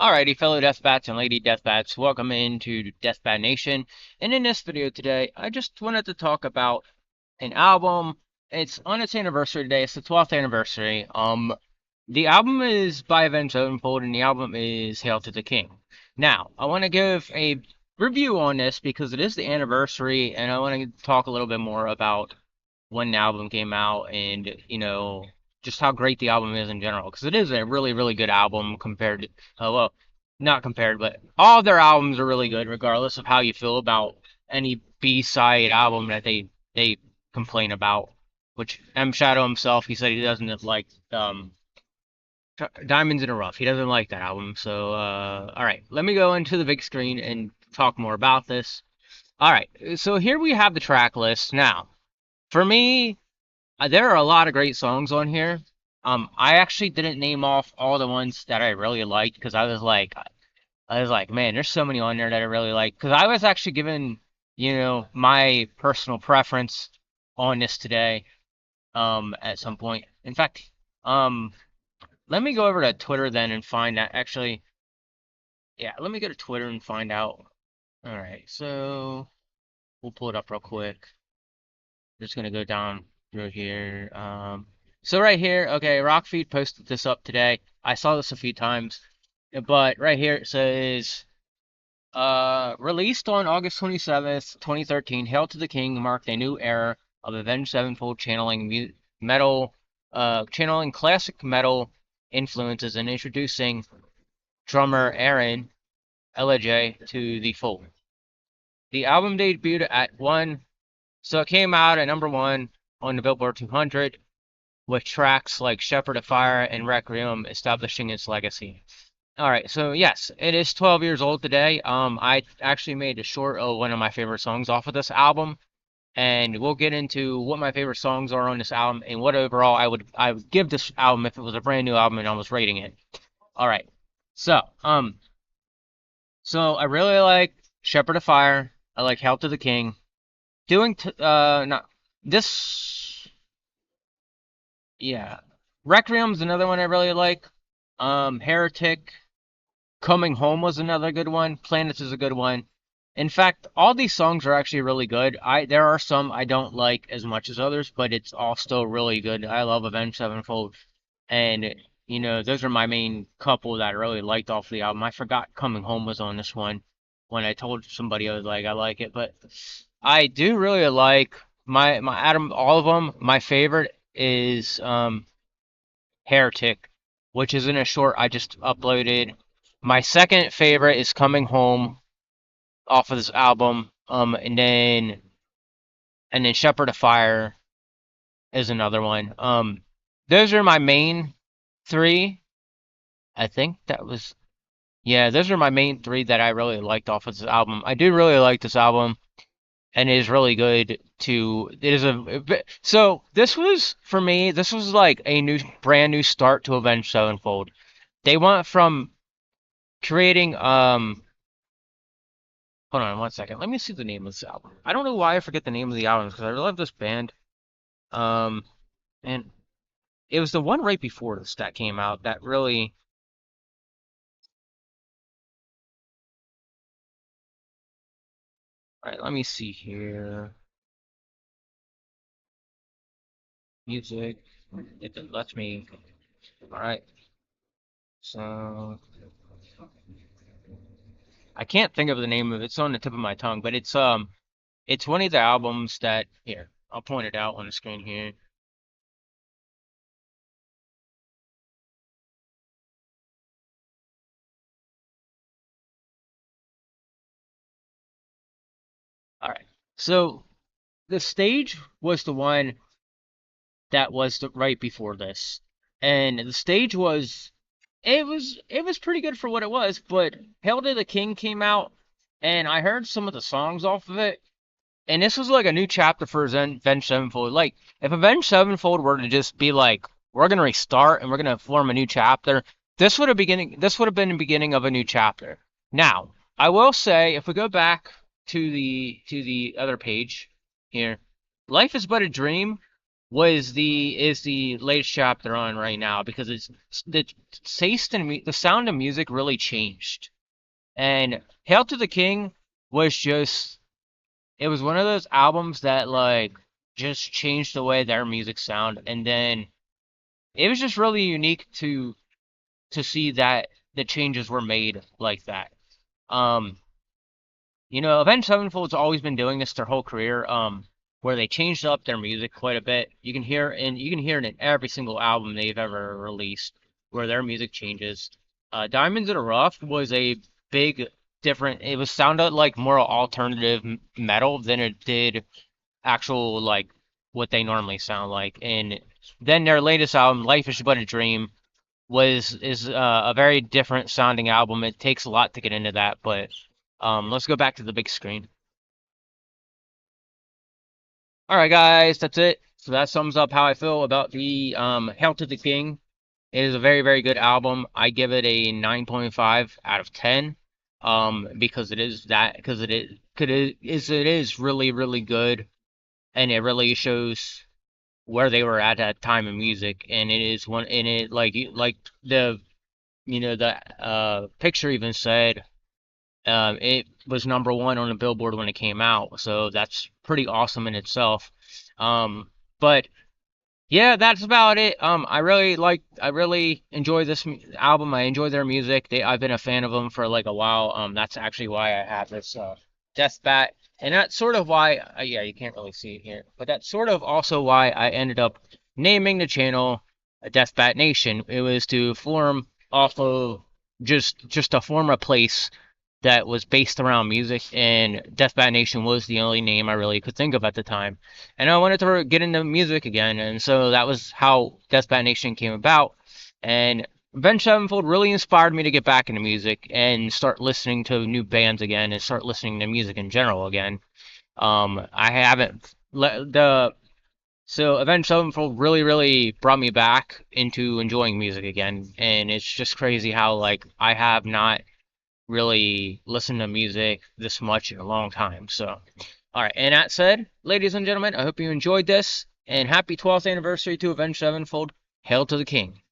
Alrighty, fellow Deathbats and Lady Deathbats, welcome into Deathbat Nation. And in this video today, I just wanted to talk about an album. It's on its anniversary today. It's the 12th anniversary. The album is by Avenged Sevenfold, and the album is Hail to the King. Now, I want to give a review on this because it is the anniversary, and I want to talk a little bit more about when the album came out and, just how great the album is in general. Because it is a really, really good album compared to, well, not compared, but all of their albums are really good, regardless of how you feel about any B-side album that they complain about. Which M Shadow himself, he said he doesn't like Diamonds in a Rough. He doesn't like that album. So, all right, let me go into the big screen and talk more about this. All right, so here we have the track list. Now, for me, there are a lot of great songs on here. I actually didn't name off all the ones that I really liked because I was like, man, there's so many on there that I really like. Because I was actually given, my personal preference on this today, at some point. In fact, let me go over to Twitter then and find out. Actually, yeah, let me go to Twitter and find out. All right, so we'll pull it up real quick. Just gonna go down through here. So right here, okay, Rockfeed posted this up today. I saw this a few times, but right here it says, released on August 27th, 2013, Hail to the King marked a new era of Avenged Sevenfold channeling classic metal influences and introducing drummer Aaron Ellijay to the fold. The album debuted at so it came out at number one on the Billboard 200, with tracks like Shepherd of Fire and Requiem establishing its legacy. Alright, so yes, it is 12 years old today. I actually made a short of one of my favorite songs off of this album, and we'll get into what my favorite songs are on this album and what overall I would give this album if it was a brand new album and I was rating it. Alright, so, so I really like Shepherd of Fire. I like Hail to the King. Not this, yeah. Requiem's another one I really like. Heretic, Coming Home was another good one. Planets is a good one. In fact, all these songs are actually really good. There are some I don't like as much as others, but it's all still really good. I love Avenged Sevenfold, and those are my main couple that I really liked off the album. I forgot Coming Home was on this one when I told somebody I was like I like it, but I do really like my Adam all of them. My favorite is Heretic, which is in a short I just uploaded. My second favorite is Coming Home off of this album. And then Shepherd of Fire is another one. Those are my main three. I think that was, yeah, those are my main three that I really liked off of this album. I do really like this album, and it is really good to. It is so this was for me. This was like a brand new start to Avenged Sevenfold. They went from creating hold on one second. Let me see the name of this album. I don't know why I forget the name of the albums because I love this band. Um, and it was the one right before this that came out that really. All right, let me see here. Music. It lets me. All right, so I can't think of the name of it. It's on the tip of my tongue, but it's one of the albums that here. I'll point it out on the screen here. All right, so the stage was the one that was right before this, and the stage was it was pretty good for what it was. But Hail to the King came out, and I heard some of the songs off of it, and this was like a new chapter for Avenged Sevenfold. Like if Avenged Sevenfold were to just be like, we're gonna restart and we're gonna form a new chapter, This would have been the beginning of a new chapter. Now, I will say, if we go back to the other page here, Life is But a Dream. is the latest chapter on right now because it's the taste and the sound of music really changed. And Hail to the King was just it was one of those albums that like just changed the way their music sound, and then it was just really unique to see that the changes were made like that. Um, Avenged Sevenfold's always been doing this their whole career, where they changed up their music quite a bit. You can hear it in every single album they've ever released, where their music changes. Diamonds in the Rough was a big different. It was sounded like more alternative metal than it did actual like what they normally sound like. And then their latest album, Life Is But a Dream, was is a very different sounding album. It takes a lot to get into that, but let's go back to the big screen. All right, guys, that's it. So that sums up how I feel about the Hail to the King. It is a very, very good album. I give it a 9.5 out of 10. Because it is really, really good, and it really shows where they were at that time in music, and it is one, and it like the the picture even said it was number one on the Billboard when it came out, so that's pretty awesome in itself. But yeah, that's about it. I really enjoy this album. I enjoy their music. I've been a fan of them for like a while. That's actually why I have this Death Bat, and that's sort of why. Yeah, you can't really see it here, but that's sort of also why I ended up naming the channel Death Bat Nation. It was to form off of just to form a place that was based around music, and Death Bat Nation was the only name I really could think of at the time. And I wanted to get into music again, and so that was how Death Bat Nation came about. And Avenged Sevenfold really inspired me to get back into music and start listening to new bands again and start listening to music in general again. I haven't the so Avenged Sevenfold really, really brought me back into enjoying music again, and it's just crazy how like I have not really listened to music this much in a long time. So, all right. And that said, ladies and gentlemen, I hope you enjoyed this, and happy 12th anniversary to Avenged Sevenfold. Hail to the King.